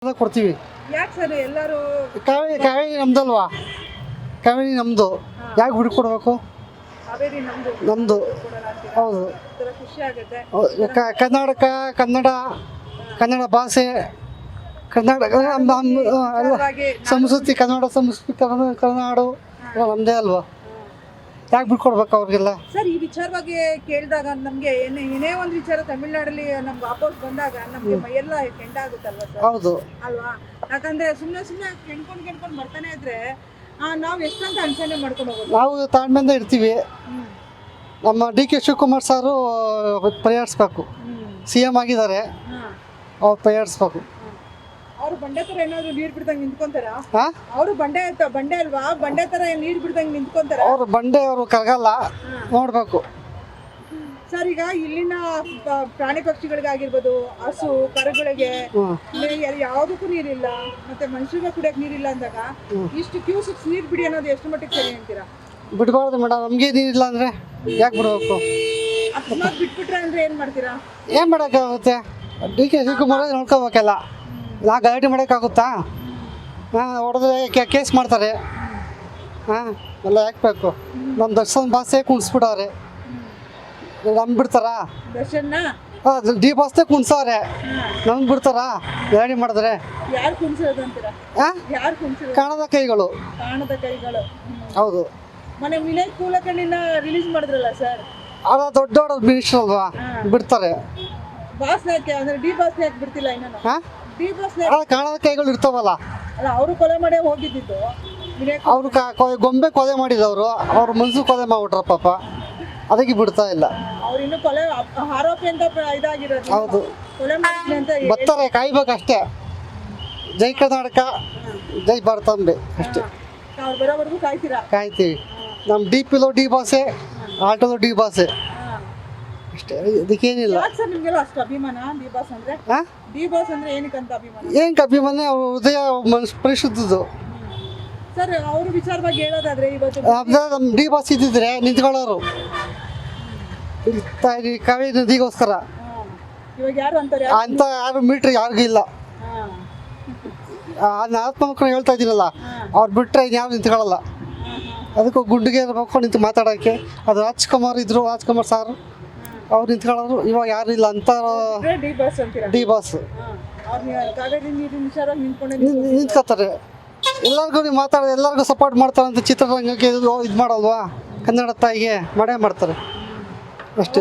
ಕೊಡ್ತೀವಿ. ಯಾಕೆ ಸರ್ ಎಲ್ಲರೂ ಕಾವೇರಿ ನಮ್ದಲ್ವಾ? ಕಾವೇರಿ ನಮ್ಮದು, ಯಾಕೆ ಬಿಡ್ಕೊಡ್ಬೇಕು? ಕಾವೇರಿ ನಮ್ದು ನಮ್ಮದು. ಹೌದು, ಖುಷಿ ಆಗುತ್ತೆ. ಕರ್ನಾಟಕ, ಕನ್ನಡ ಭಾಷೆ, ಕರ್ನಾಟಕ ಎಲ್ಲ ಸಂಸ್ಕೃತಿ, ಕನ್ನಡ ಸಂಸ್ಕೃತಿ, ಕನ್ನಡ ಎಲ್ಲ ನಮ್ಮದೇ ಅಲ್ವಾ? ಯಾಕೆ ಬಿಟ್ಕೊಡ್ಬೇಕು ಅವ್ರಿಗೆಲ್ಲ? ಸರ್, ಈ ವಿಚಾರವಾಗಿ ಕೇಳಿದಾಗ ನಮಗೆ ಏನೇ ಒಂದು ವಿಚಾರ ತಮಿಳ್ನಾಡಲ್ಲಿ ನಮ್ಗೆ ವಾಪಸ್ ಬಂದಾಗ ನಮ್ಗೆ ಮೈಯೆಲ್ಲ ಕೆಂಡಾಗುತ್ತಲ್ವಾ ಸರ್? ಹೌದು ಅಲ್ವಾ? ಯಾಕಂದ್ರೆ ಸುಮ್ಮನೆ ಕೆಣ್ಕೊಂಡು ಬರ್ತಾನೆ ಇದ್ರೆ ನಾವು ಎಷ್ಟಂತ ಅನ್ಸನೆ ಮಾಡ್ಕೊಂಡು ಹೋಗೋದು. ನಾವು ತಾಳ್ಮೆಯಿಂದ ಇರ್ತೀವಿ. ನಮ್ಮ DK ಶಿವಕುಮಾರ್ ಸಾರು ಪರಿಹರಿಸ್ಬೇಕು. CM ಆಗಿದ್ದಾರೆ, ಅವ್ರು ಪರಿಹರಿಸ್ಬೇಕು. ಅವ್ರು ಬಂಡೆ ತರ ಏನಾದ್ರು ನೀರು ಬಿಡ್ದಂಗೆ ನಿಂತ್ಕೊಂತಾರ? ಹಾಂ, ಅವರು ಬಂಡೆ ಅಲ್ವಾ? ಬಂಡೆ ತರ ನೀರು ಬಿಡ್ದಂಗೆ ನಿಂತ್ಕೊಂತಾರ? ಅವ್ರು ಬಂಡೆ, ಅವರು ಕರಗಲ್ಲ, ನೋಡ್ಬೇಕು. ಸರ್, ಈಗ ಇಲ್ಲಿನ ಪ್ರಾಣಿ ಪಕ್ಷಿಗಳಿಗಾಗಿರ್ಬೋದು, ಹಸು ಕರುಗಳಿಗೆ ಯಾವುದಕ್ಕೂ ನೀರಿಲ್ಲ, ಮತ್ತೆ ಮನುಷ್ಯರಿಗೆ ಕುಡಿಯಕ್ಕೆ ನೀರಿಲ್ಲ ಅಂದಾಗ ಇಷ್ಟು ಕ್ಯೂಸೆಕ್ಸ್ ನೀರು ಬಿಡಿ ಅನ್ನೋದು ಎಷ್ಟು ಮಟ್ಟಿಗೆ ಸರಿ ಅಂತೀರಾ? ಬಿಡಬಾರ್ದು ಮೇಡಮ್. ನಮಗೆ ನೀರಿಲ್ಲ ಅಂದರೆ ಯಾಕೆ ಬಿಡಬೇಕು? ಅಕಸ್ಮಾತ್ ಬಿಟ್ಬಿಟ್ರೆ ಅಂದರೆ ಏನು ಮಾಡ್ತೀರಾ? ಏನು ಮಾಡೋಕ್ಕಾಗುತ್ತೆ? DK ಶಿವಕುಮಾರ್ ನೋಡ್ಕೋಬೇಕಲ್ಲ. ನಾ ಗಲಾಟೆ ಮಾಡೋಕ್ಕಾಗುತ್ತಾ? ಹೊಡೆದ್ರೆ ಕೇಸ್ ಮಾಡ್ತಾರೆ. ಎಲ್ಲ ಯಾಕೆ ಬೇಕು? ನಮ್ಮ ದರ್ಶನ ಭಾಷೆ ಕುಣಿಸ್ಬಿಟ್ಟವ್ರೆ, ನಮ್ಗೆ ಬಿಡ್ತಾರಾ? ದರ್ಶನ ಡಿ ಬಾಸ್ತೆ ಕುಣಿಸವ್ರೆ, ನಮ್ಗೆ ಬಿಡ್ತಾರಾ ಗಲಾಟೆ ಮಾಡಿದ್ರೆ? ಯಾರು ಕುಣಿಸೋದು ಅಂತೀರಾ? ಯಾರು ಕುಣಿಸೋದು? ಕಾಣದ ಕೈಗಳು. ಕಾಣದ ಕೈಗಳು. ಹೌದು. ಮನೆ ವಿನಯ್ ಕೂಲಕಣ್ಣಿನ ರಿಲೀಸ್ ಮಾಡಿದ್ರಲ್ಲ ಸರ್, ಅದ ದೊಡ್ಡ ದೊಡ್ಡ ಮಿನಿಸ್ಟರ್ ಅಲ್ವಾ, ಬಿಡ್ತಾರೆ. ಬಾಸ್ ಯಾಕೆ ಅಂದ್ರೆ ಡಿ ಬಾಸ್ ಯಾಕೆ ಬಿಡ್ತಿಲ್ಲ ಇನ್ನೂ? ಡಿ ಬಾಸ್ ಕಾಣದ ಕೈಗಳು ಇರ್ತಾವಲ್ಲ. ಅಲ್ಲ, ಅವರು ಕೊಲೆ ಮಾಡೇ ಹೋಗಿದ್ದು. ಅವರು ಗೊಂಬೆ ಕೊಲೆ ಮಾಡಿದವರು, ಅವ್ರ ಮನ್ಸು ಕೊಲೆ ಮಾಡ್ಬಿಟ್ರ ಪಾಪ, ಅದಕ್ಕೆ ಬಿಡ್ತಾ ಇಲ್ಲ. ಅವ್ರು ಇನ್ನು ಕೊಲೆ ಆರೋಪಿ ಅಂತ ಇದಾಗಿರೋದು. ಹೌದು, ಕೊಲೆ ಮಾಡಿದ್ವಿ ಅಂತ ಬರ್ತಾರೆ, ಕಾಯ್ಬೇಕಷ್ಟೇ. ಜೈ ಕರ್ನಾಟಕ, ಜೈ ಭಾರತಾಂಬೆ ಅಷ್ಟೇ. ಅವ್ರು ಬರೋವರೆಗೂ ಕಾಯ್ತೀರಾ? ಕಾಯ್ತೀವಿ. ನಮ್ಮ DPಲೋ ಡಿ ಭಾಷೆ, ಆಟೋದು ಡಿ ಭಾಷೆ ಅಷ್ಟೇ, ಇದಕ್ಕೇನಿಲ್ಲ. ಯಾಕೆ ಸರ್ ನಿಮ್ಗೆಲ್ಲ ಅಷ್ಟು ಅಭಿಮಾನ ಡಿ ಬಾಸ್ ಅಂದ್ರೆ? ಡಿ ಬಾಸ್ ಅಂದ್ರೆ ಏನಕ್ಕಂತ ಅಭಿಮಾನ? ಏನಕ್ಕೆ ಅಭಿಮಾನ? ಅವ್ರ ಹೃದಯ ಮನಸ್ಸು ಪರಿಶುದ್ಧದ್ದು. ಸರ್, ಅವ್ರ ವಿಚಾರವಾಗಿ ಹೇಳೋದಾದ್ರೆ ಇವತ್ತು ನಮ್ಮ ಡಿ ಬಾಸ್ ಇದ್ದಿದ್ರೆ ನಿಂತ್ಕೊಳ್ಳೋರು ಕಾವೇರಿ ನದಿಗೋಸ್ಕರ. ಇವಾಗ ಯಾರು ಅಂತಾರೆ? ಅಂತ ಯಾರು ಮೀಟ್ರ್ ಯಾರಿಗೂ ಇಲ್ಲ. ಆತ್ಮಮಕ್ಕಳು ಹೇಳ್ತಾ ಇದ್ದೀನಲ್ಲ, ಅವ್ರು ಬಿಟ್ಟರೆ ಇನ್ಯಾರು ನಿಂತ್ಕೊಳ್ಳಲ್ಲ. ಅದಕ್ಕೂ ಗುಂಡಿಗೆ ಇರಬೇಕು ನಿಂತು ಮಾತಾಡೋಕ್ಕೆ. ಅದು ರಾಜ್ಕುಮಾರ್ ಇದ್ರು, ರಾಜ್ಕುಮಾರ್ ಸಾರು, ಅವ್ರು ನಿಂತ್ಕೊಳ್ಳೋರು. ಇವಾಗ ಯಾರು ಇಲ್ಲ ಅಂತ ಡಿ ಬಾಸ್ ನಿಂತ್ಕೋತಾರೆ. ಎಲ್ಲರಿಗೂ ನೀವು ಮಾತಾಡೋದು, ಎಲ್ಲರಿಗೂ ಸಪೋರ್ಟ್ ಮಾಡ್ತಾರಂತ ಚಿತ್ರರಂಗಕ್ಕೆ ಇದು ಮಾಡಲ್ವಾ? ಕನ್ನಡ ತಾಯಿಗೆ ಮಾಡೇ ಮಾಡ್ತಾರೆ ಅಷ್ಟೇ.